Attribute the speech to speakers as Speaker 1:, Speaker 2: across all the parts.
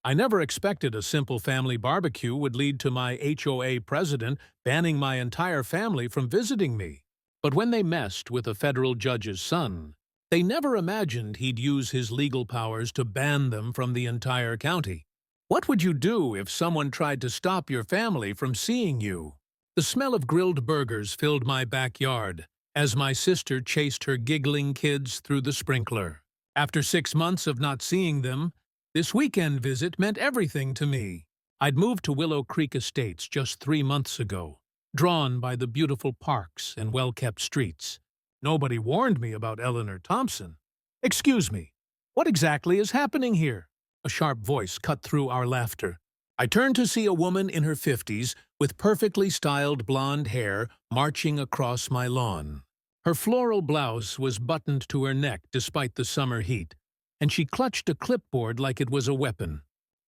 Speaker 1: I never expected a simple family barbecue would lead to my HOA president banning my entire family from visiting me. But when they messed with a federal judge's son, they never imagined he'd use his legal powers to ban them from the entire county. What would you do if someone tried to stop your family from seeing you? The smell of grilled burgers filled my backyard as my sister chased her giggling kids through the sprinkler. After 6 months of not seeing them, this weekend visit meant everything to me. I'd moved to Willow Creek Estates just 3 months ago, drawn by the beautiful parks and well-kept streets. Nobody warned me about Eleanor Thompson. "Excuse me, what exactly is happening here?" A sharp voice cut through our laughter. I turned to see a woman in her 50s with perfectly styled blonde hair marching across my lawn. Her floral blouse was buttoned to her neck despite the summer heat, and she clutched a clipboard like it was a weapon.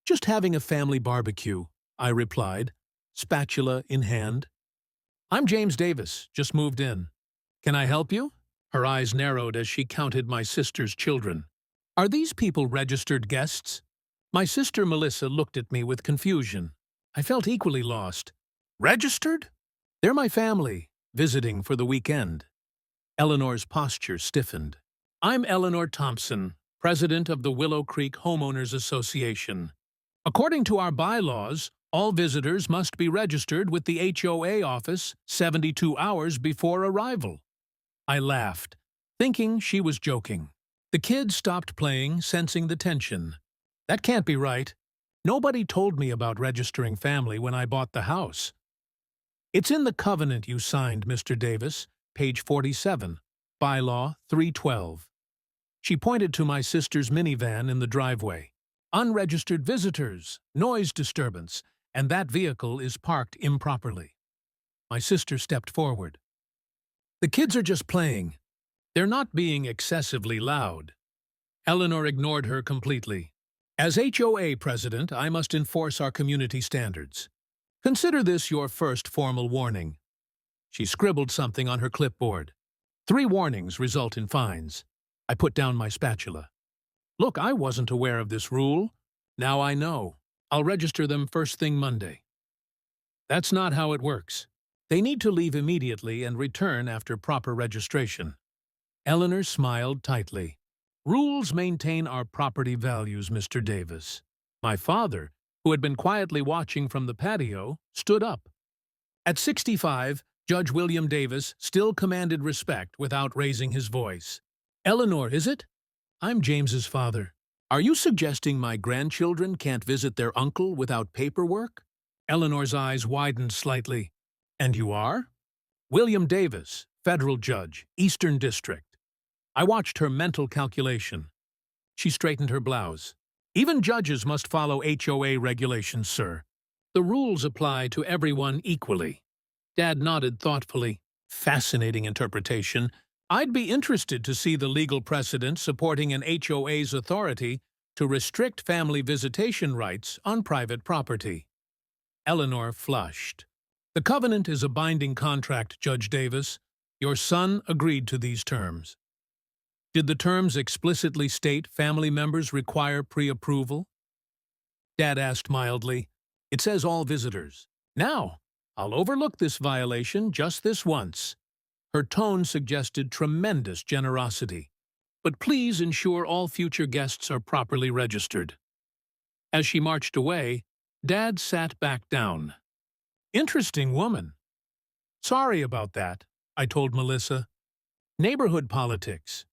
Speaker 1: "Just having a family barbecue," I replied, spatula in hand. "I'm James Davis, just moved in. Can I help you?" Her eyes narrowed as she counted my sister's children. "Are these people registered guests?" My sister Melissa looked at me with confusion. I felt equally lost. "Registered?" "They're my family, visiting for the weekend." Eleanor's posture stiffened. "I'm Eleanor Thompson, president of the Willow Creek Homeowners Association. According to our bylaws, all visitors must be registered with the HOA office 72 hours before arrival." I laughed, thinking she was joking. The kids stopped playing, sensing the tension. "That can't be right. Nobody told me about registering family when I bought the house." "It's in the covenant you signed, Mr. Davis, page 47, bylaw 312. She pointed to my sister's minivan in the driveway. "Unregistered visitors, noise disturbance, and that vehicle is parked improperly." My sister stepped forward. "The kids are just playing. They're not being excessively loud." Eleanor ignored her completely. "As HOA president, I must enforce our community standards. Consider this your first formal warning." She scribbled something on her clipboard. 3 warnings result in fines." I put down my spatula. "Look, I wasn't aware of this rule. Now I know. I'll register them first thing Monday." "That's not how it works. They need to leave immediately and return after proper registration." Eleanor smiled tightly. "Rules maintain our property values, Mr. Davis." My father, who had been quietly watching from the patio, stood up. At 65, Judge William Davis still commanded respect without raising his voice. "Eleanor, is it? I'm James's father. Are you suggesting my grandchildren can't visit their uncle without paperwork?" Eleanor's eyes widened slightly. "And you are?" "William Davis, federal judge, Eastern District." I watched her mental calculation. She straightened her blouse. "Even judges must follow HOA regulations, sir. The rules apply to everyone equally." Dad nodded thoughtfully. "Fascinating interpretation. I'd be interested to see the legal precedent supporting an HOA's authority to restrict family visitation rights on private property." Eleanor flushed. "The covenant is a binding contract, Judge Davis. Your son agreed to these terms." "Did the terms explicitly state family members require pre-approval?" Dad asked mildly. "It says all visitors. Now, I'll overlook this violation just this once." Her tone suggested tremendous generosity. "But please ensure all future guests are properly registered." As she marched away, Dad sat back down. "Interesting woman." "Sorry about that," I told Melissa. "Neighborhood politics."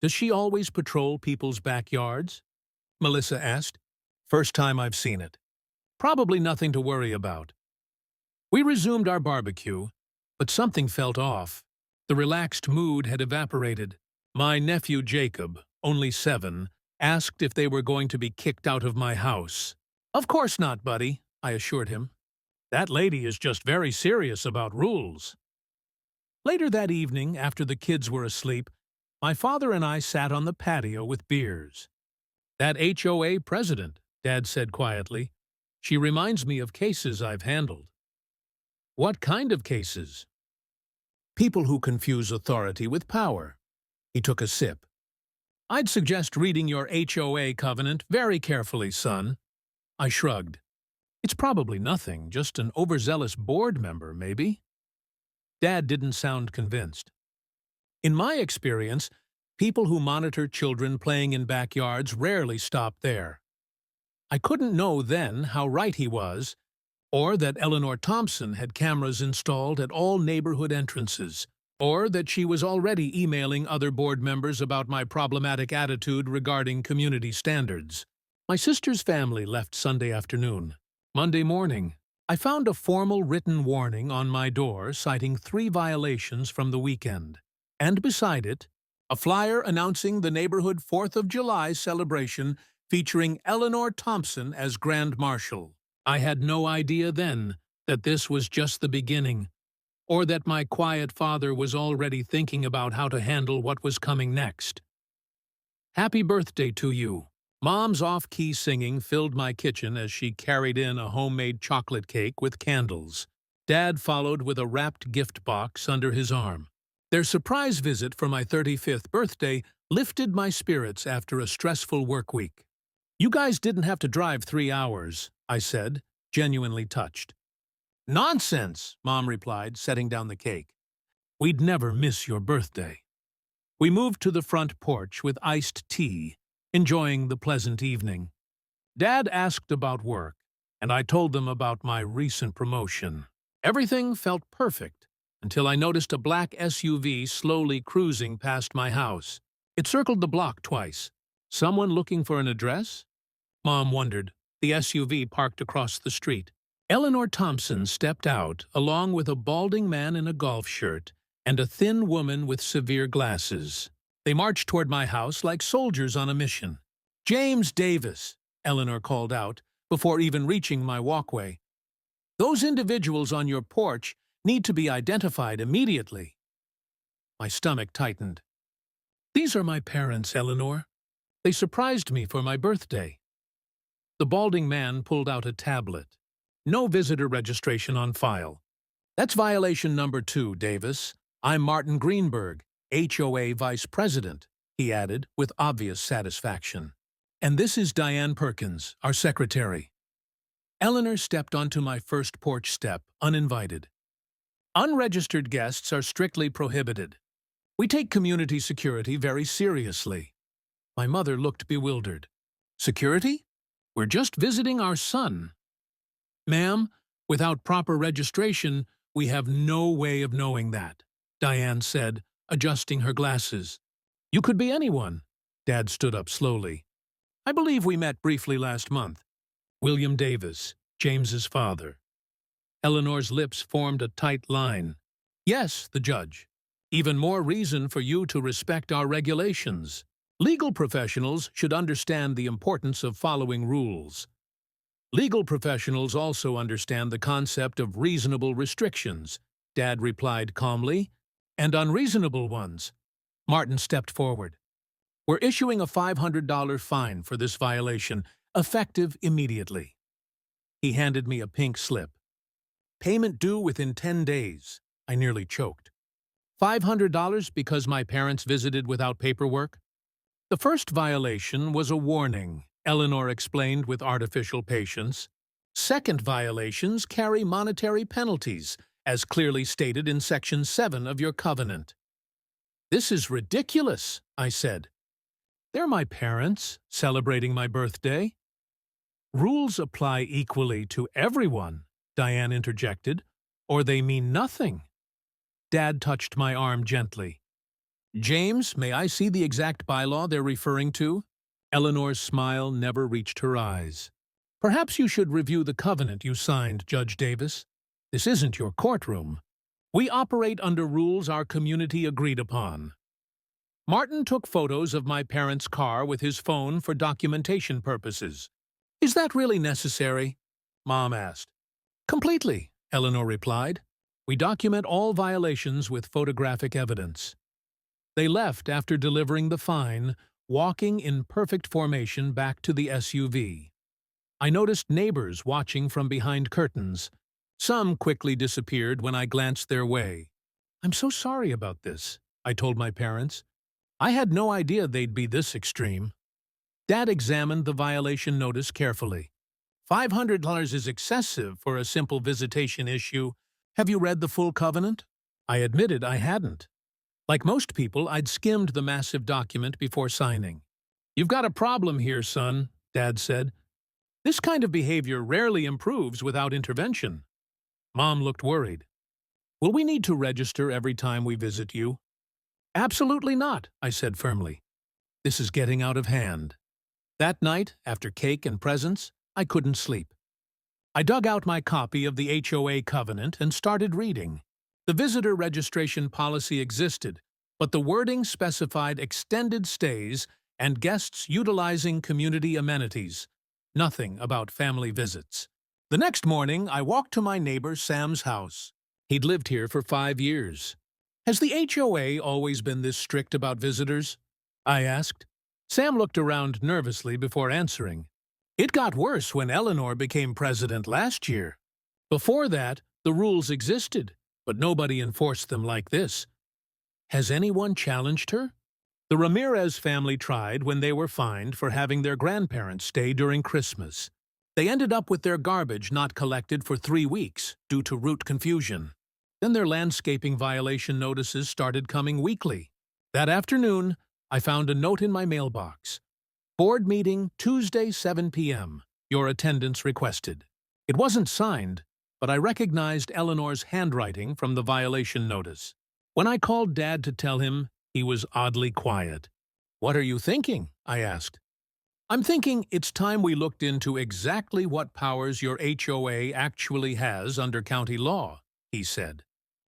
Speaker 1: "Does she always patrol people's backyards?" Melissa asked. "First time I've seen it. Probably nothing to worry about." We resumed our barbecue, but something felt off. The relaxed mood had evaporated. My nephew Jacob, only 7, asked if they were going to be kicked out of my house. "Of course not, buddy," I assured him. "That lady is just very serious about rules." Later that evening, after the kids were asleep, my father and I sat on the patio with beers. "That HOA president," Dad said quietly. "She reminds me of cases I've handled." "What kind of cases?" "People who confuse authority with power." He took a sip. "I'd suggest reading your HOA covenant very carefully, son. I shrugged. It's probably nothing, just an overzealous board member, maybe. Dad didn't sound convinced. In my experience, people who monitor children playing in backyards rarely stop there. I couldn't know then how right he was, or that Eleanor Thompson had cameras installed at all neighborhood entrances, or that she was already emailing other board members about my problematic attitude regarding community standards. My sister's family left Sunday afternoon. Monday morning, I found a formal written warning on my door citing 3 violations from the weekend, and beside it, a flyer announcing the neighborhood 4th of July celebration featuring Eleanor Thompson as Grand Marshal. I had no idea then that this was just the beginning, or that my quiet father was already thinking about how to handle what was coming next. Happy birthday to you. Mom's off-key singing filled my kitchen as she carried in a homemade chocolate cake with candles. Dad followed with a wrapped gift box under his arm. Their surprise visit for my 35th birthday lifted my spirits after a stressful work week. You guys didn't have to drive 3 hours, I said, genuinely touched. Nonsense, Mom replied, setting down the cake. We'd never miss your birthday. We moved to the front porch with iced tea, enjoying the pleasant evening. Dad asked about work, and I told them about my recent promotion. Everything felt perfect until I noticed a black SUV slowly cruising past my house. It circled the block twice. Someone looking for an address? Mom wondered. The SUV parked across the street. Eleanor Thompson stepped out, along with a balding man in a golf shirt and a thin woman with severe glasses. They marched toward my house like soldiers on a mission. James Davis, Eleanor called out, before even reaching my walkway. Those individuals on your porch need to be identified immediately. My stomach tightened. These are my parents, Eleanor. They surprised me for my birthday. The balding man pulled out a tablet. No visitor registration on file. That's violation number 2, Davis. I'm Martin Greenberg, HOA Vice President, he added with obvious satisfaction. And this is Diane Perkins, our secretary. Eleanor stepped onto my first porch step, uninvited. Unregistered guests are strictly prohibited. We take community security very seriously. My mother looked bewildered. Security? We're just visiting our son. Ma'am, without proper registration, we have no way of knowing that, Diane said, adjusting her glasses. You could be anyone. Dad stood up slowly. I believe we met briefly last month. William Davis, James's father. Eleanor's lips formed a tight line. Yes, the judge. Even more reason for you to respect our regulations. Legal professionals should understand the importance of following rules. Legal professionals also understand the concept of reasonable restrictions, Dad replied calmly, and unreasonable ones. Martin stepped forward. We're issuing a $500 fine for this violation, effective immediately. He handed me a pink slip. Payment due within 10 days. I nearly choked. $500 because my parents visited without paperwork? The first violation was a warning, Eleanor explained with artificial patience. Second violations carry monetary penalties, as clearly stated in Section 7 of your covenant. This is ridiculous, I said. They're my parents, celebrating my birthday. Rules apply equally to everyone, Diane interjected, or they mean nothing. Dad touched my arm gently. James, may I see the exact bylaw they're referring to? Eleanor's smile never reached her eyes. Perhaps you should review the covenant you signed, Judge Davis. This isn't your courtroom. We operate under rules our community agreed upon. Martin took photos of my parents' car with his phone for documentation purposes. Is that really necessary? Mom asked. Completely, Eleanor replied. We document all violations with photographic evidence. They left after delivering the fine, walking in perfect formation back to the SUV. I noticed neighbors watching from behind curtains. Some quickly disappeared when I glanced their way. I'm so sorry about this, I told my parents. I had no idea they'd be this extreme. Dad examined the violation notice carefully. $500 is excessive for a simple visitation issue. Have you read the full covenant? I admitted I hadn't. Like most people, I'd skimmed the massive document before signing. You've got a problem here, son, Dad said. This kind of behavior rarely improves without intervention. Mom looked worried. Will we need to register every time we visit you? Absolutely not, I said firmly. This is getting out of hand. That night, after cake and presents, I couldn't sleep. I dug out my copy of the HOA covenant and started reading. The visitor registration policy existed, but the wording specified extended stays and guests utilizing community amenities. Nothing about family visits. The next morning, I walked to my neighbor Sam's house. He'd lived here for 5 years. Has the HOA always been this strict about visitors? I asked. Sam looked around nervously before answering. It got worse when Eleanor became president last year. Before that, the rules existed, but nobody enforced them like this. Has anyone challenged her? The Ramirez family tried when they were fined for having their grandparents stay during Christmas. They ended up with their garbage not collected for 3 weeks due to route confusion. Then their landscaping violation notices started coming weekly. That afternoon, I found a note in my mailbox. Board meeting Tuesday 7 p.m. Your attendance requested. It wasn't signed, but I recognized Eleanor's handwriting from the violation notice. When I called Dad to tell him, he was oddly quiet. What are you thinking? I asked. I'm thinking it's time we looked into exactly what powers your HOA actually has under county law, he said,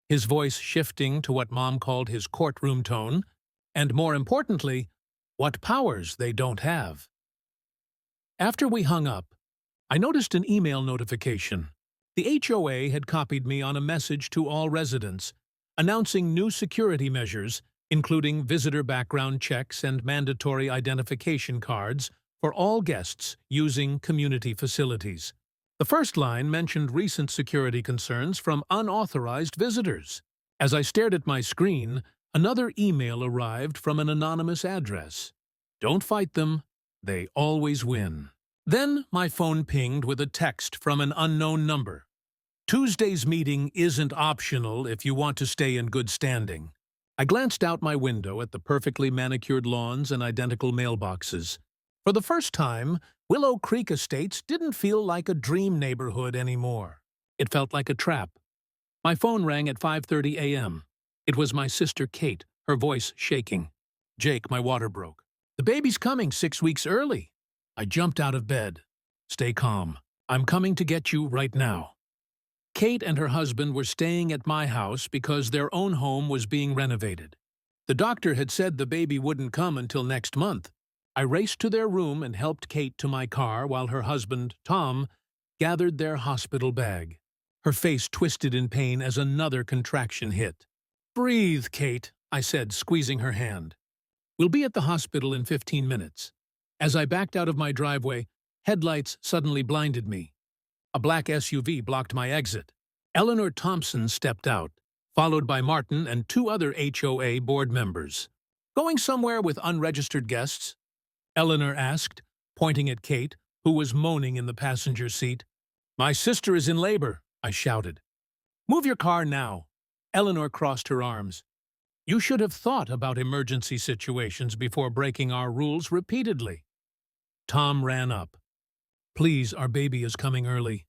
Speaker 1: his voice shifting to what Mom called his courtroom tone, and more importantly, what powers they don't have. After we hung up, I noticed an email notification. The HOA had copied me on a message to all residents, announcing new security measures, including visitor background checks and mandatory identification cards for all guests using community facilities. The first line mentioned recent security concerns from unauthorized visitors. As I stared at my screen, another email arrived from an anonymous address. Don't fight them, they always win. Then my phone pinged with a text from an unknown number. Tuesday's meeting isn't optional if you want to stay in good standing. I glanced out my window at the perfectly manicured lawns and identical mailboxes. For the first time, Willow Creek Estates didn't feel like a dream neighborhood anymore. It felt like a trap. My phone rang at 5:30 a.m. It was my sister Kate, her voice shaking. Jake, my water broke. The baby's coming 6 weeks early. I jumped out of bed. Stay calm. I'm coming to get you right now. Kate and her husband were staying at my house because their own home was being renovated. The doctor had said the baby wouldn't come until next month. I raced to their room and helped Kate to my car while her husband, Tom, gathered their hospital bag. Her face twisted in pain as another contraction hit. Breathe, Kate, I said, squeezing her hand. We'll be at the hospital in 15 minutes. As I backed out of my driveway, headlights suddenly blinded me. A black SUV blocked my exit. Eleanor Thompson stepped out, followed by Martin and 2 other HOA board members. Going somewhere with unregistered guests? Eleanor asked, pointing at Kate, who was moaning in the passenger seat. My sister is in labor, I shouted. Move your car now. Eleanor crossed her arms. You should have thought about emergency situations before breaking our rules repeatedly. Tom ran up. Please, our baby is coming early.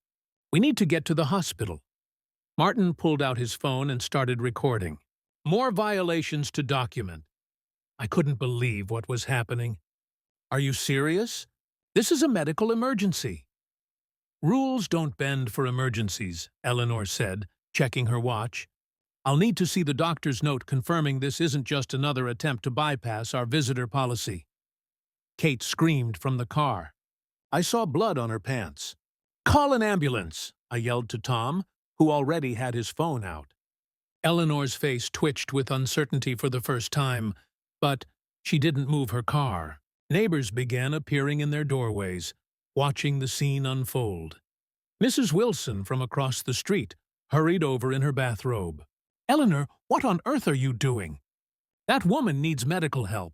Speaker 1: We need to get to the hospital. Martin pulled out his phone and started recording. More violations to document. I couldn't believe what was happening. Are you serious? This is a medical emergency. Rules don't bend for emergencies, Eleanor said, checking her watch. I'll need to see the doctor's note confirming this isn't just another attempt to bypass our visitor policy. Kate screamed from the car. I saw blood on her pants. Call an ambulance, I yelled to Tom, who already had his phone out. Eleanor's face twitched with uncertainty for the first time, but she didn't move her car. Neighbors began appearing in their doorways, watching the scene unfold. Mrs. Wilson from across the street hurried over in her bathrobe. Eleanor, what on earth are you doing? That woman needs medical help.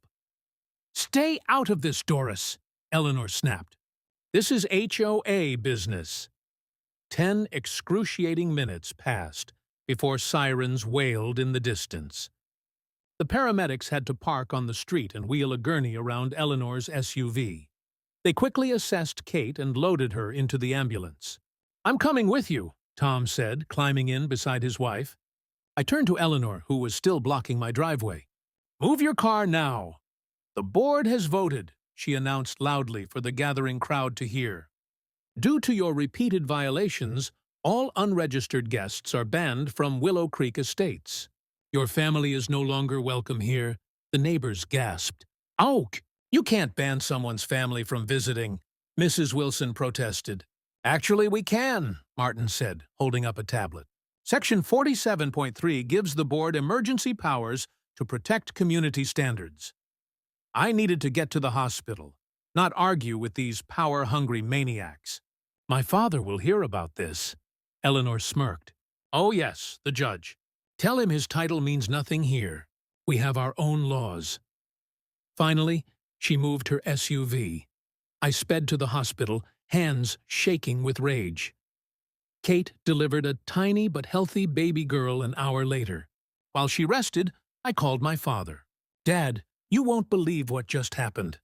Speaker 1: Stay out of this, Doris, Eleanor snapped. This is HOA business. 10 excruciating minutes passed before sirens wailed in the distance. The paramedics had to park on the street and wheel a gurney around Eleanor's SUV. They quickly assessed Kate and loaded her into the ambulance. "I'm coming with you," Tom said, climbing in beside his wife. I turned to Eleanor, who was still blocking my driveway. "Move your car now." "The board has voted," she announced loudly for the gathering crowd to hear. "Due to your repeated violations, all unregistered guests are banned from Willow Creek Estates. Your family is no longer welcome here," the neighbors gasped. "Oh, you can't ban someone's family from visiting," Mrs. Wilson protested. "Actually, we can," Martin said, holding up a tablet. "Section 47.3 gives the board emergency powers to protect community standards. I needed to get to the hospital, not argue with these power-hungry maniacs. My father will hear about this." Eleanor smirked. "Oh yes, the judge. Tell him his title means nothing here. We have our own laws." Finally, she moved her SUV. I sped to the hospital, hands shaking with rage. Kate delivered a tiny but healthy baby girl an hour later. While she rested, I called my father. "Dad, you won't believe what just happened."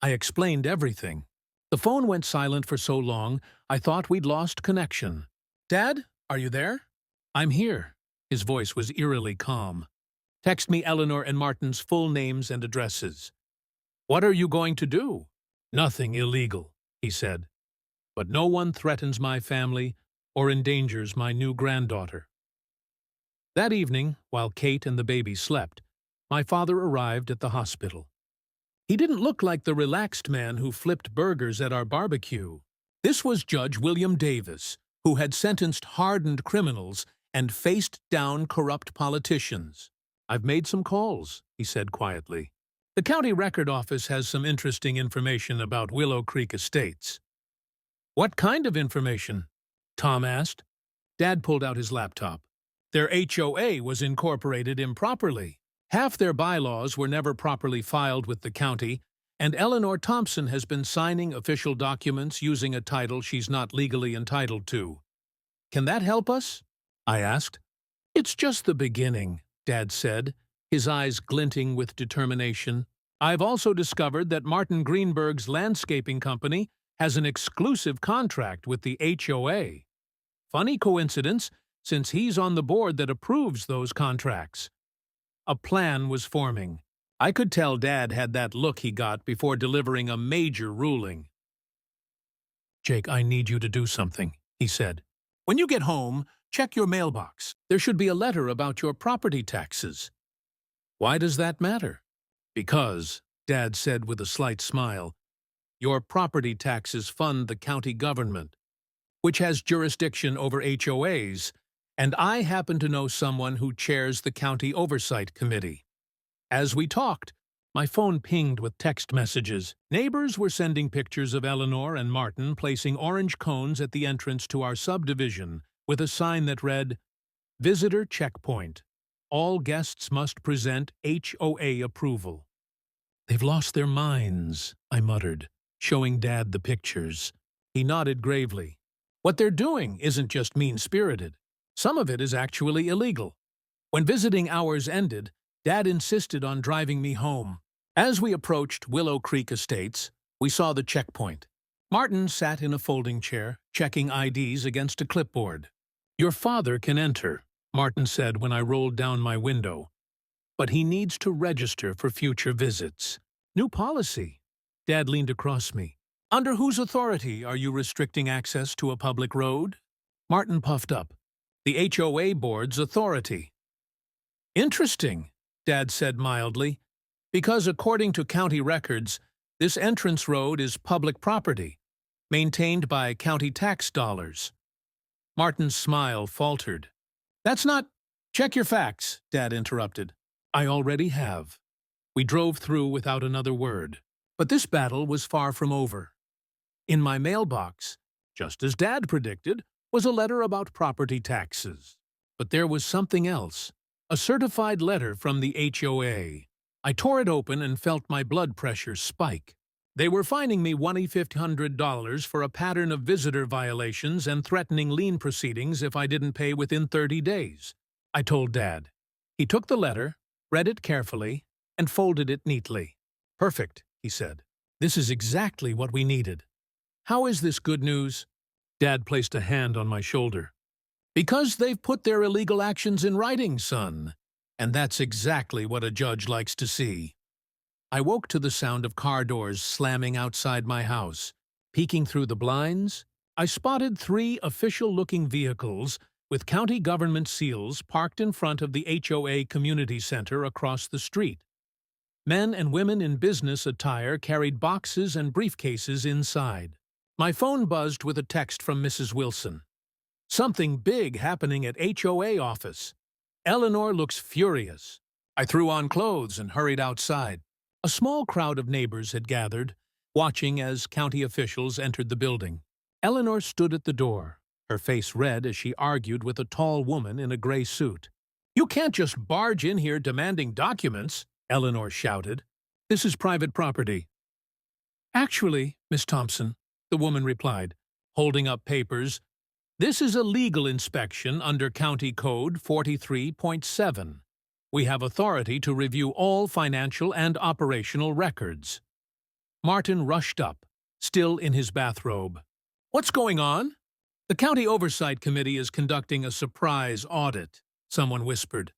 Speaker 1: I explained everything. The phone went silent for so long, I thought we'd lost connection. "Dad, are you there?" "I'm here." His voice was eerily calm. "Text me Eleanor and Martin's full names and addresses." "What are you going to do?" "Nothing illegal," he said. "But no one threatens my family or endangers my new granddaughter." That evening, while Kate and the baby slept, my father arrived at the hospital. He didn't look like the relaxed man who flipped burgers at our barbecue. This was Judge William Davis, who had sentenced hardened criminals and faced down corrupt politicians. "I've made some calls," he said quietly. "The county record office has some interesting information about Willow Creek Estates." "What kind of information?" Tom asked. Dad pulled out his laptop. Their HOA was incorporated improperly. Half their bylaws were never properly filed with the county, and Eleanor Thompson has been signing official documents using a title she's not legally entitled to. "Can that help us?" I asked. "It's just the beginning," Dad said, his eyes glinting with determination. "I've also discovered that Martin Greenberg's landscaping company has an exclusive contract with the HOA. Funny coincidence, since he's on the board that approves those contracts." A plan was forming. I could tell Dad had that look he got before delivering a major ruling. "Jake, I need you to do something," he said. "When you get home, check your mailbox. There should be a letter about your property taxes." "Why does that matter?" "Because," Dad said with a slight smile, "your property taxes fund the county government, which has jurisdiction over HOAs, and I happen to know someone who chairs the County Oversight Committee." As we talked, my phone pinged with text messages. Neighbors were sending pictures of Eleanor and Martin placing orange cones at the entrance to our subdivision with a sign that read, "Visitor Checkpoint. All guests must present HOA approval." "They've lost their minds," I muttered, showing Dad the pictures. He nodded gravely. "What they're doing isn't just mean-spirited. Some of it is actually illegal." When visiting hours ended, Dad insisted on driving me home. As we approached Willow Creek Estates, we saw the checkpoint. Martin sat in a folding chair, checking IDs against a clipboard. "Your father can enter," Martin said when I rolled down my window. "But he needs to register for future visits." "New policy." Dad leaned across me. "Under whose authority are you restricting access to a public road?" Martin puffed up. "The HOA board's authority." "Interesting," Dad said mildly, "because according to county records, this entrance road is public property, maintained by county tax dollars." Martin's smile faltered. "That's not—" "Check your facts," Dad interrupted. "I already have." We drove through without another word. But this battle was far from over. In my mailbox, just as Dad predicted, was a letter about property taxes. But there was something else, a certified letter from the HOA. I tore it open and felt my blood pressure spike. They were fining me $1,500 for a pattern of visitor violations and threatening lien proceedings if I didn't pay within 30 days. I told Dad. He took the letter, read it carefully, and folded it neatly. "Perfect," he said. "This is exactly what we needed." "How is this good news?" Dad placed a hand on my shoulder. "Because they've put their illegal actions in writing, son. And that's exactly what a judge likes to see." I woke to the sound of car doors slamming outside my house. Peeking through the blinds, I spotted 3 official-looking vehicles with county government seals parked in front of the HOA community center across the street. Men and women in business attire carried boxes and briefcases inside. My phone buzzed with a text from Mrs. Wilson. "Something big happening at HOA office. Eleanor looks furious." I threw on clothes and hurried outside. A small crowd of neighbors had gathered, watching as county officials entered the building. Eleanor stood at the door, her face red as she argued with a tall woman in a gray suit. "You can't just barge in here demanding documents," Eleanor shouted. "This is private property." "Actually, Miss Thompson," the woman replied, holding up papers, "this is a legal inspection under County Code 43.7. We have authority to review all financial and operational records." Martin rushed up, still in his bathrobe. "What's going on?" "The County Oversight Committee is conducting a surprise audit," someone whispered.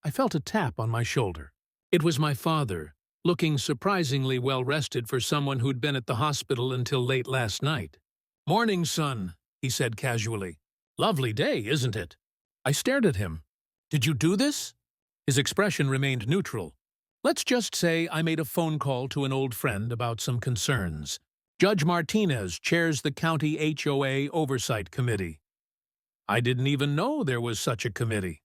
Speaker 1: I felt a tap on my shoulder. It was my father, looking surprisingly well-rested for someone who'd been at the hospital until late last night. "Morning, son," he said casually. "Lovely day, isn't it?" I stared at him. "Did you do this?" His expression remained neutral. "Let's just say I made a phone call to an old friend about some concerns. Judge Martinez chairs the County HOA Oversight Committee." "I didn't even know there was such a committee."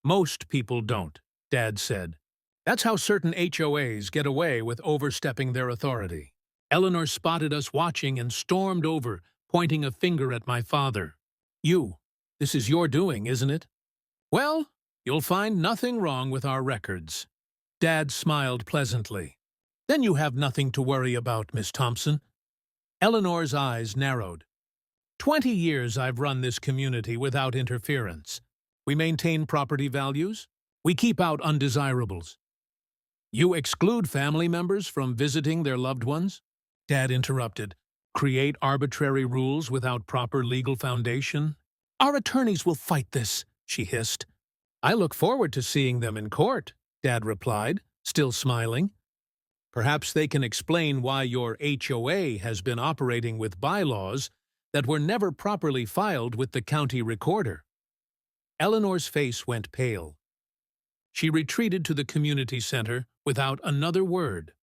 Speaker 1: "Most people don't," Dad said. "That's how certain HOAs get away with overstepping their authority." Eleanor spotted us watching and stormed over, pointing a finger at my father. This is your doing, isn't it?" "Well, you'll find nothing wrong with our records." Dad smiled pleasantly. "Then you have nothing to worry about, Miss Thompson." Eleanor's eyes narrowed. 20 years I've run this community without interference. We maintain property values. We keep out undesirables." "You exclude family members from visiting their loved ones?" Dad interrupted. "Create arbitrary rules without proper legal foundation?" "Our attorneys will fight this," she hissed. "I look forward to seeing them in court," Dad replied, still smiling. "Perhaps they can explain why your HOA has been operating with bylaws that were never properly filed with the county recorder." Eleanor's face went pale. She retreated to the community center without another word.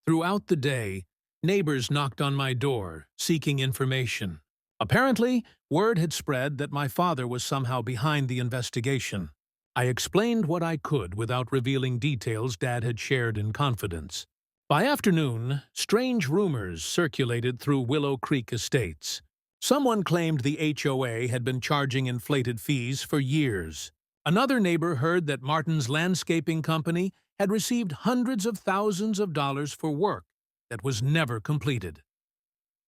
Speaker 1: Throughout the day, neighbors knocked on my door, seeking information. Apparently, word had spread that my father was somehow behind the investigation. I explained what I could without revealing details Dad had shared in confidence. By afternoon, strange rumors circulated through Willow Creek Estates. Someone claimed the HOA had been charging inflated fees for years. Another neighbor heard that Martin's landscaping company had received hundreds of thousands of dollars for work that was never completed.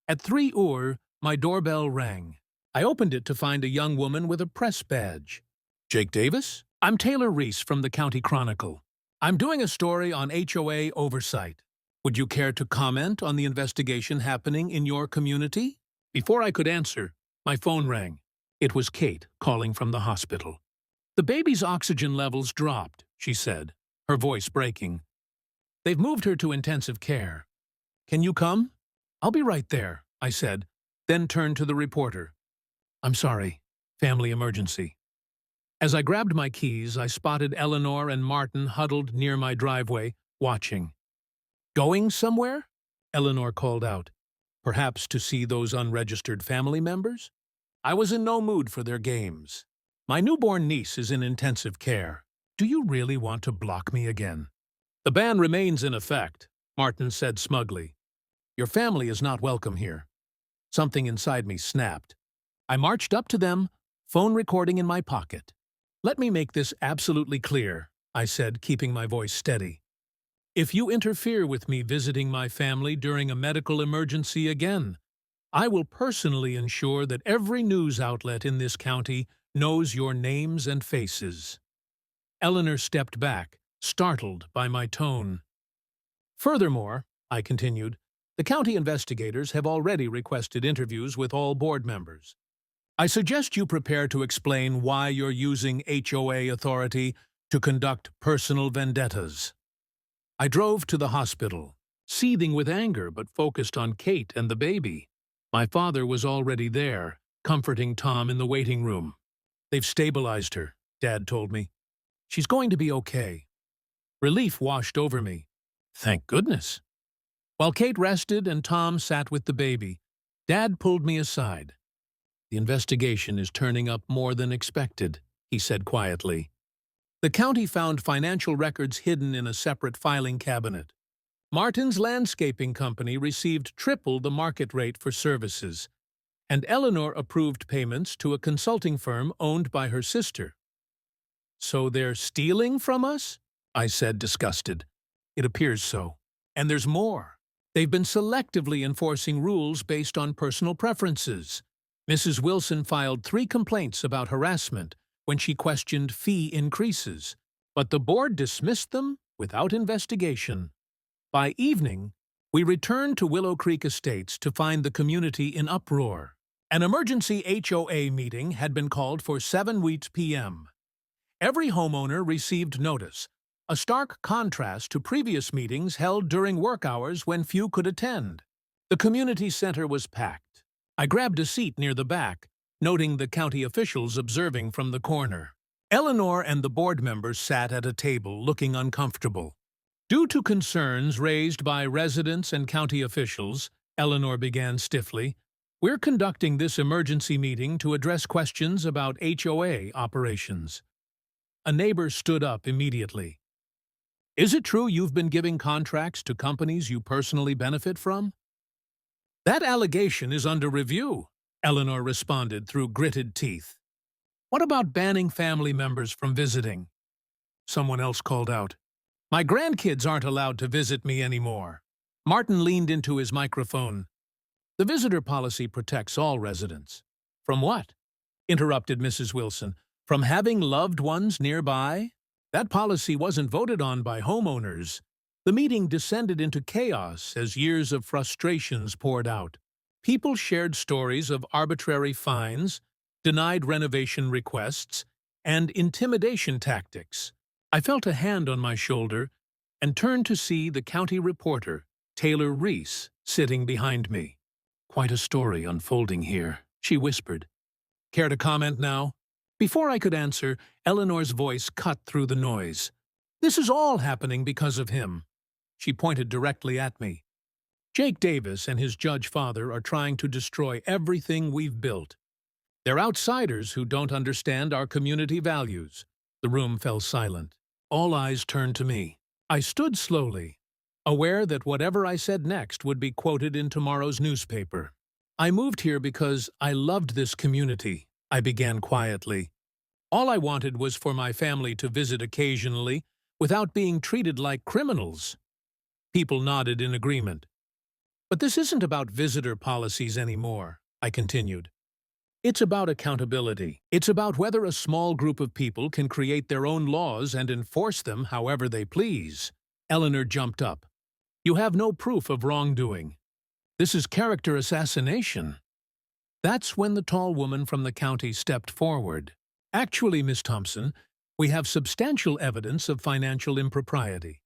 Speaker 1: At 3 UR, my doorbell rang. I opened it to find a young woman with a press badge. "Jake Davis? I'm Taylor Reese from the County Chronicle. I'm doing a story on HOA oversight. Would you care to comment on the investigation happening in your community?" Before I could answer, my phone rang. It was Kate calling from the hospital. "The baby's oxygen levels dropped," she said, her voice breaking. "They've moved her to intensive care. Can you come?" "I'll be right there," I said, then turned to the reporter. "I'm sorry. Family emergency." As I grabbed my keys, I spotted Eleanor and Martin huddled near my driveway, watching. "Going somewhere?" Eleanor called out. "Perhaps to see those unregistered family members?" I was in no mood for their games. "My newborn niece is in intensive care. Do you really want to block me again?" "The ban remains in effect," Martin said smugly. "Your family is not welcome here." Something inside me snapped. I marched up to them, phone recording in my pocket. "Let me make this absolutely clear," I said, keeping my voice steady. If you interfere with me visiting my family during a medical emergency again, I will personally ensure that every news outlet in this county knows your names and faces." Eleanor stepped back, startled by my tone. "Furthermore," I continued, "the county investigators have already requested interviews with all board members. I suggest you prepare to explain why you're using HOA authority to conduct personal vendettas." I drove to the hospital, seething with anger but focused on Kate and the baby. My father was already there, comforting Tom in the waiting room. "They've stabilized her," Dad told me. "She's going to be okay." Relief washed over me. Thank goodness. While Kate rested and Tom sat with the baby, Dad pulled me aside. "The investigation is turning up more than expected," he said quietly. "The county found financial records hidden in a separate filing cabinet. Martin's landscaping company received triple the market rate for services, and Eleanor approved payments to a consulting firm owned by her sister." "So they're stealing from us?" I said, disgusted. "It appears so. And there's more. They've been selectively enforcing rules based on personal preferences. Mrs. Wilson filed 3 complaints about harassment when she questioned fee increases, but the board dismissed them without investigation. By evening, we returned to Willow Creek Estates to find the community in uproar. An emergency HOA meeting had been called for 7 p.m. Every homeowner received notice, a stark contrast to previous meetings held during work hours when few could attend. The community center was packed. I grabbed a seat near the back, noting the county officials observing from the corner. Eleanor and the board members sat at a table looking uncomfortable. "Due to concerns raised by residents and county officials," Eleanor began stiffly, "we're conducting this emergency meeting to address questions about HOA operations." A neighbor stood up immediately. "Is it true you've been giving contracts to companies you personally benefit from?" "That allegation is under review," Eleanor responded through gritted teeth. "What about banning family members from visiting?" Someone else called out. "My grandkids aren't allowed to visit me anymore." Martin leaned into his microphone. "The visitor policy protects all residents." "From what?" interrupted Mrs. Wilson. "From having loved ones nearby? That policy wasn't voted on by homeowners." The meeting descended into chaos as years of frustrations poured out. People shared stories of arbitrary fines, denied renovation requests, and intimidation tactics. I felt a hand on my shoulder and turned to see the county reporter, Taylor Reese, sitting behind me. "Quite a story unfolding here," she whispered. "Care to comment now?" Before I could answer, Eleanor's voice cut through the noise. "This is all happening because of him." She pointed directly at me. "Jake Davis and his judge father are trying to destroy everything we've built. They're outsiders who don't understand our community values." The room fell silent. All eyes turned to me. I stood slowly, aware that whatever I said next would be quoted in tomorrow's newspaper. "I moved here because I loved this community," I began quietly. "All I wanted was for my family to visit occasionally without being treated like criminals." People nodded in agreement. "But this isn't about visitor policies anymore," I continued. "It's about accountability. It's about whether a small group of people can create their own laws and enforce them however they please." Eleanor jumped up. "You have no proof of wrongdoing. This is character assassination." That's when the tall woman from the county stepped forward. "Actually, Miss Thompson, we have substantial evidence of financial impropriety.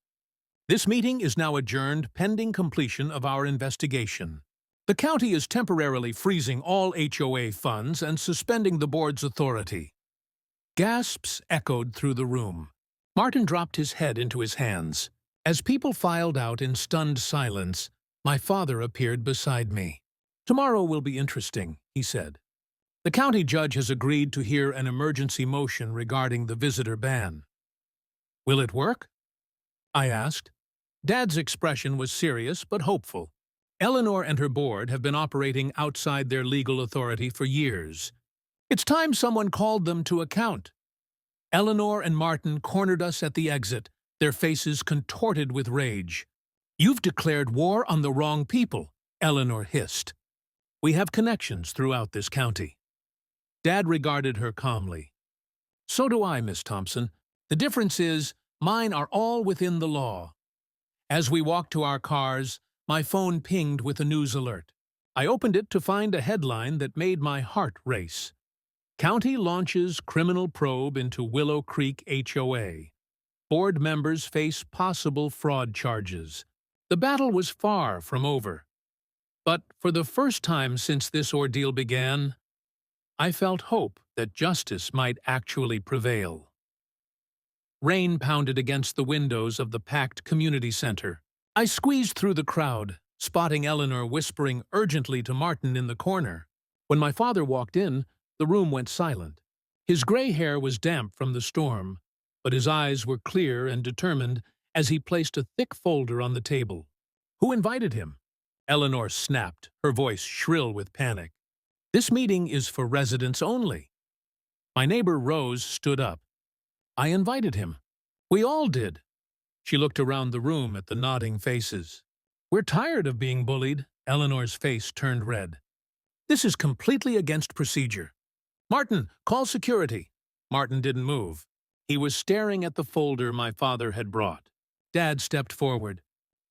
Speaker 1: This meeting is now adjourned pending completion of our investigation. The county is temporarily freezing all HOA funds and suspending the board's authority." Gasps echoed through the room. Martin dropped his head into his hands. As people filed out in stunned silence, my father appeared beside me. "Tomorrow will be interesting," he said. "The county judge has agreed to hear an emergency motion regarding the visitor ban." "Will it work?" I asked. Dad's expression was serious but hopeful. "Eleanor and her board have been operating outside their legal authority for years. It's time someone called them to account." Eleanor and Martin cornered us at the exit, their faces contorted with rage. "You've declared war on the wrong people," Eleanor hissed. "We have connections throughout this county." Dad regarded her calmly. "So do I, Miss Thompson. The difference is, mine are all within the law." As we walked to our cars, my phone pinged with a news alert. I opened it to find a headline that made my heart race. "County launches criminal probe into Willow Creek HOA. Board members face possible fraud charges." The battle was far from over. But for the first time since this ordeal began, I felt hope that justice might actually prevail. Rain pounded against the windows of the packed community center. I squeezed through the crowd, spotting Eleanor whispering urgently to Martin in the corner. When my father walked in, the room went silent. His gray hair was damp from the storm, but his eyes were clear and determined as he placed a thick folder on the table. "Who invited him?" Eleanor snapped, her voice shrill with panic. "This meeting is for residents only." My neighbor Rose stood up. "I invited him. We all did." She looked around the room at the nodding faces. "We're tired of being bullied." Eleanor's face turned red. "This is completely against procedure. Martin, call security." Martin didn't move. He was staring at the folder my father had brought. Dad stepped forward.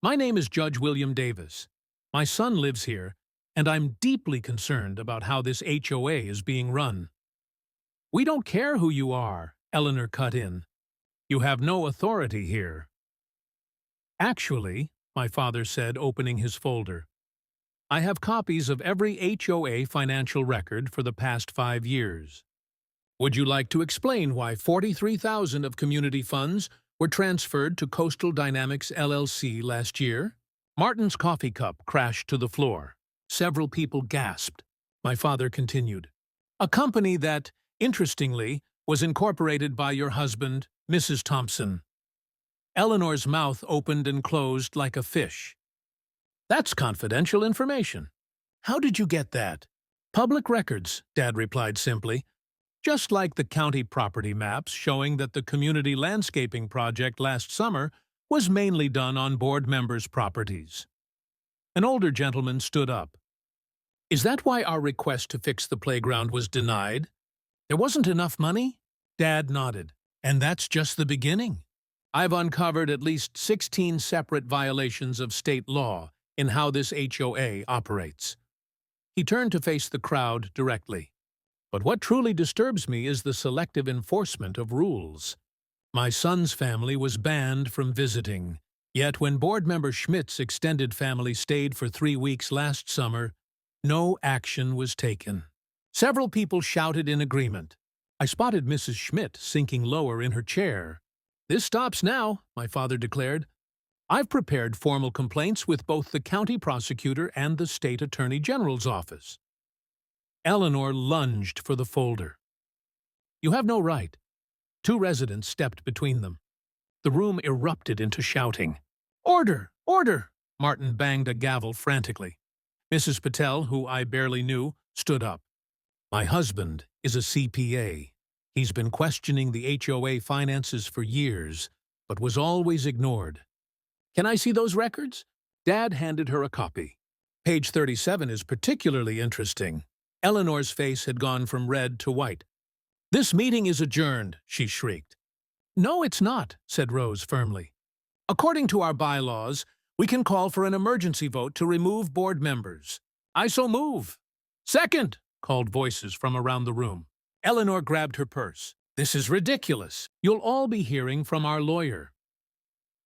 Speaker 1: "My name is Judge William Davis. My son lives here, and I'm deeply concerned about how this HOA is being run." "We don't care who you are," Eleanor cut in. "You have no authority here." "Actually," my father said, opening his folder, "I have copies of every HOA financial record for the past 5 years. Would you like to explain why $43,000 of community funds were transferred to Coastal Dynamics LLC last year?" Martin's coffee cup crashed to the floor. Several people gasped. My father continued. "A company that, interestingly, was incorporated by your husband, Mrs. Thompson." Eleanor's mouth opened and closed like a fish. "That's confidential information." "How did you get that?" "Public records," Dad replied simply. "Just like the county property maps showing that the community landscaping project last summer was mainly done on board members' properties." An older gentleman stood up. "Is that why our request to fix the playground was denied? There wasn't enough money?" Dad nodded. "And that's just the beginning. I've uncovered at least 16 separate violations of state law in how this HOA operates." He turned to face the crowd directly. "But what truly disturbs me is the selective enforcement of rules. My son's family was banned from visiting, yet when board member Schmidt's extended family stayed for 3 weeks last summer, no action was taken." Several people shouted in agreement. I spotted Mrs. Schmidt sinking lower in her chair. "This stops now," my father declared. "I've prepared formal complaints with both the county prosecutor and the state attorney general's office." Eleanor lunged for the folder. "You have no right." 2 residents stepped between them. The room erupted into shouting. "Order! Order!" Martin banged a gavel frantically. Mrs. Patel, who I barely knew, stood up. "My husband is a CPA. He's been questioning the HOA finances for years, but was always ignored." "Can I see those records?" Dad handed her a copy. "Page 37 is particularly interesting." Eleanor's face had gone from red to white. "This meeting is adjourned," she shrieked. "No, it's not," said Rose firmly. "According to our bylaws, we can call for an emergency vote to remove board members." "I so move." "Second," called voices from around the room. Eleanor grabbed her purse. "This is ridiculous. You'll all be hearing from our lawyer."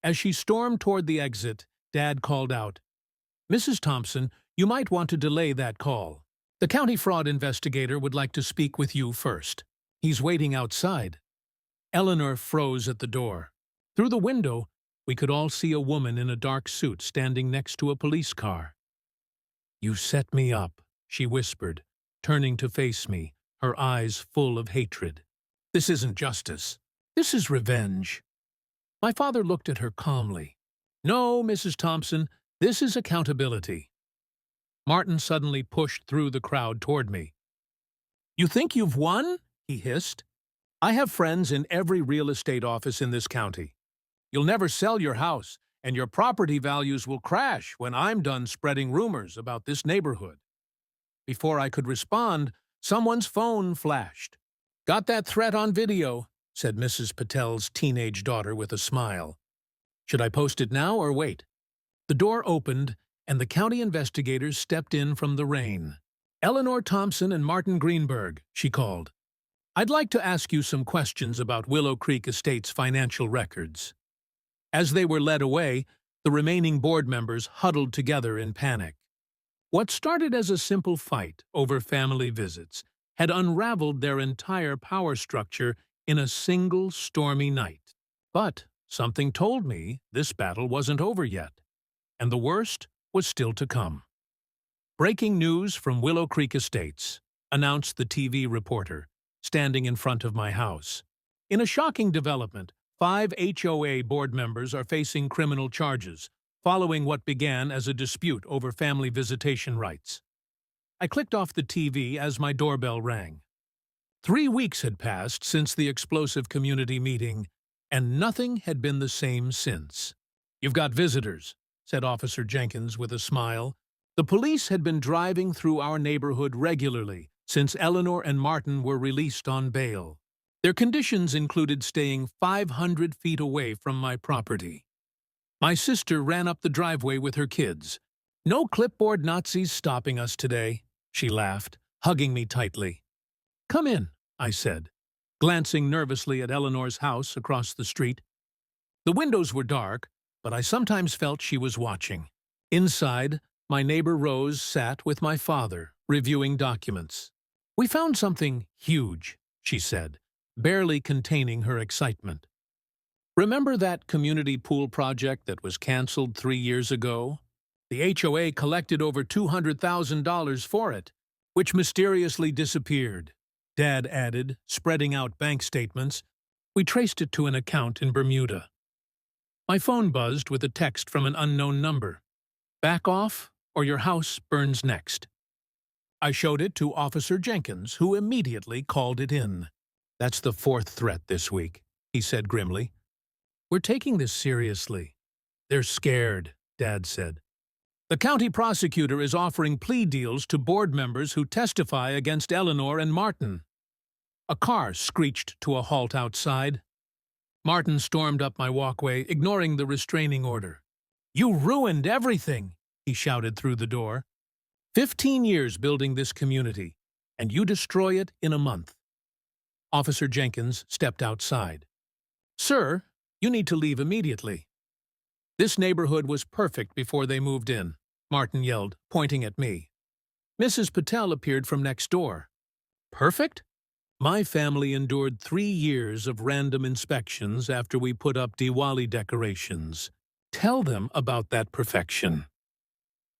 Speaker 1: As she stormed toward the exit, Dad called out, "Mrs. Thompson, you might want to delay that call. The county fraud investigator would like to speak with you first. He's waiting outside." Eleanor froze at the door. Through the window, we could all see a woman in a dark suit standing next to a police car. "You set me up," she whispered, turning to face me, her eyes full of hatred. "This isn't justice. This is revenge." My father looked at her calmly. "No, Mrs. Thompson, this is accountability." Martin suddenly pushed through the crowd toward me. "You think you've won?" he hissed. "I have friends in every real estate office in this county. You'll never sell your house, and your property values will crash when I'm done spreading rumors about this neighborhood. Before I could respond, someone's phone flashed. "Got that threat on video," said Mrs. Patel's teenage daughter with a smile. "Should I post it now or wait?" The door opened, and the county investigators stepped in from the rain. "Eleanor Thompson and Martin Greenberg," she called. "I'd like to ask you some questions about Willow Creek Estate's financial records." As they were led away, the remaining board members huddled together in panic. What started as a simple fight over family visits had unraveled their entire power structure in a single stormy night. But something told me this battle wasn't over yet, and the worst was still to come. "Breaking news from Willow Creek Estates," announced the TV reporter, standing in front of my house. "In a shocking development, 5 HOA board members are facing criminal charges, following what began as a dispute over family visitation rights." I clicked off the TV as my doorbell rang. 3 weeks had passed since the explosive community meeting, and nothing had been the same since. "You've got visitors," said Officer Jenkins with a smile. The police had been driving through our neighborhood regularly since Eleanor and Martin were released on bail. Their conditions included staying 500 feet away from my property. My sister ran up the driveway with her kids. "No clipboard Nazis stopping us today," she laughed, hugging me tightly. "Come in," I said, glancing nervously at Eleanor's house across the street. The windows were dark, but I sometimes felt she was watching. Inside, my neighbor Rose sat with my father, reviewing documents. "We found something huge," she said, barely containing her excitement. "Remember that community pool project that was canceled 3 years ago? The HOA collected over $200,000 for it, which mysteriously disappeared," Dad added, spreading out bank statements. "We traced it to an account in Bermuda." My phone buzzed with a text from an unknown number. "Back off, or your house burns next." I showed it to Officer Jenkins, who immediately called it in. "That's the 4th threat this week," he said grimly. "We're taking this seriously." "They're scared," Dad said. "The county prosecutor is offering plea deals to board members who testify against Eleanor and Martin." A car screeched to a halt outside. Martin stormed up my walkway, ignoring the restraining order. "You ruined everything," he shouted through the door. 15 years building this community, and you destroy it in a month." Officer Jenkins stepped outside. "Sir, you need to leave immediately." "This neighborhood was perfect before they moved in," Martin yelled, pointing at me. Mrs. Patel appeared from next door. "Perfect?" "My family endured 3 years of random inspections after we put up Diwali decorations. Tell them about that perfection."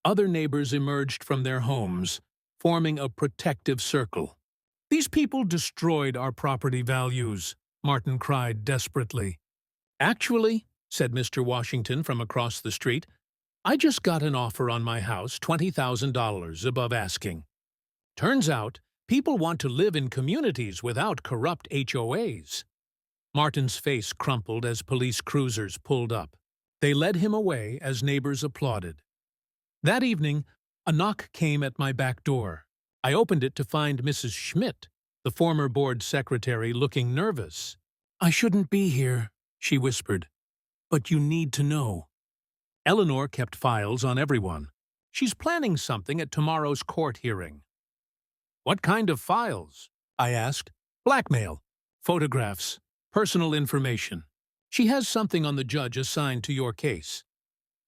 Speaker 1: Other neighbors emerged from their homes, forming a protective circle. "These people destroyed our property values," Martin cried desperately. "Actually," said Mr. Washington from across the street, "I just got an offer on my house $20,000 above asking. Turns out, people want to live in communities without corrupt HOAs." Martin's face crumpled as police cruisers pulled up. They led him away as neighbors applauded. That evening, a knock came at my back door. I opened it to find Mrs. Schmidt, the former board secretary, looking nervous. "I shouldn't be here," she whispered, "but you need to know." Eleanor kept files on everyone. "She's planning something at tomorrow's court hearing." "What kind of files?" I asked. "Blackmail, photographs, personal information. She has something on the judge assigned to your case."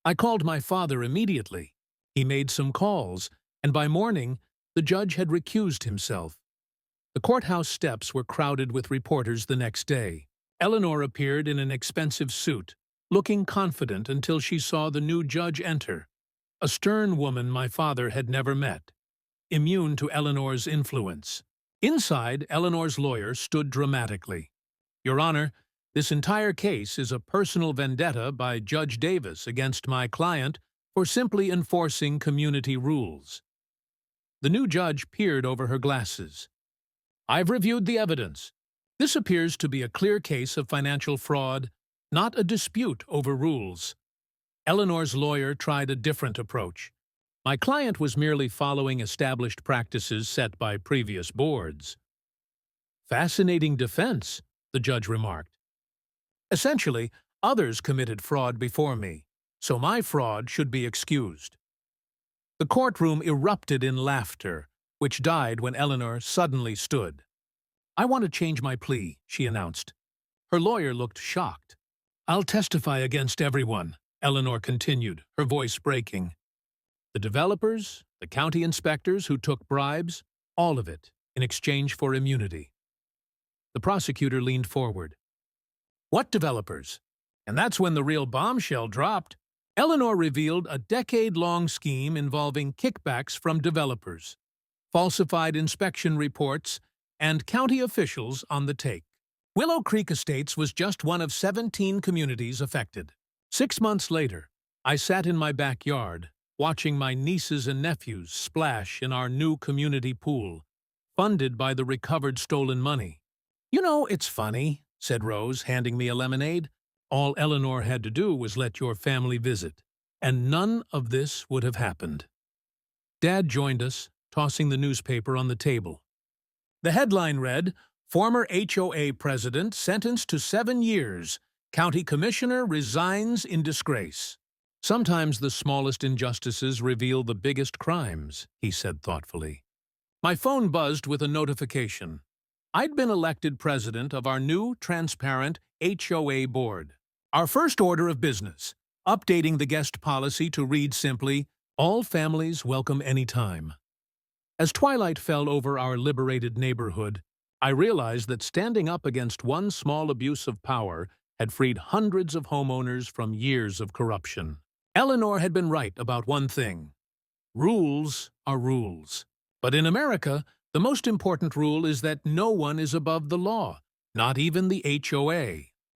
Speaker 1: I called my father immediately. He made some calls, and by morning, the judge had recused himself. The courthouse steps were crowded with reporters the next day. Eleanor appeared in an expensive suit, looking confident until she saw the new judge enter, a stern woman my father had never met, immune to Eleanor's influence. Inside, Eleanor's lawyer stood dramatically. "Your Honor, this entire case is a personal vendetta by Judge Davis against my client for simply enforcing community rules." The new judge peered over her glasses. "I've reviewed the evidence. This appears to be a clear case of financial fraud, not a dispute over rules. Eleanor's lawyer tried a different approach. My client was merely following established practices set by previous boards. Fascinating defense, the judge remarked. Essentially, others committed fraud before me, so my fraud should be excused. The courtroom erupted in laughter, which died when Eleanor suddenly stood. "I want to change my plea," she announced. Her lawyer looked shocked. "I'll testify against everyone," Eleanor continued, her voice breaking. "The developers, the county inspectors who took bribes, all of it, in exchange for immunity." The prosecutor leaned forward. "What developers?" And that's when the real bombshell dropped. Eleanor revealed a decade-long scheme involving kickbacks from developers, falsified inspection reports, and county officials on the take. Willow Creek Estates was just one of 17 communities affected. 6 months later, I sat in my backyard, watching my nieces and nephews splash in our new community pool, funded by the recovered stolen money. "You know, it's funny," said Rose, handing me a lemonade. "All Eleanor had to do was let your family visit, and none of this would have happened." Dad joined us, tossing the newspaper on the table. The headline read, "Former HOA President Sentenced to 7 years. County Commissioner Resigns in Disgrace." "Sometimes the smallest injustices reveal the biggest crimes," he said thoughtfully. My phone buzzed with a notification. I'd been elected president of our new, transparent HOA board. Our first order of business, updating the guest policy to read simply, "All families welcome anytime." As twilight fell over our liberated neighborhood, I realized that standing up against one small abuse of power had freed hundreds of homeowners from years of corruption. Eleanor had been right about one thing. Rules are rules. But in America, the most important rule is that no one is above the law, not even the HOA.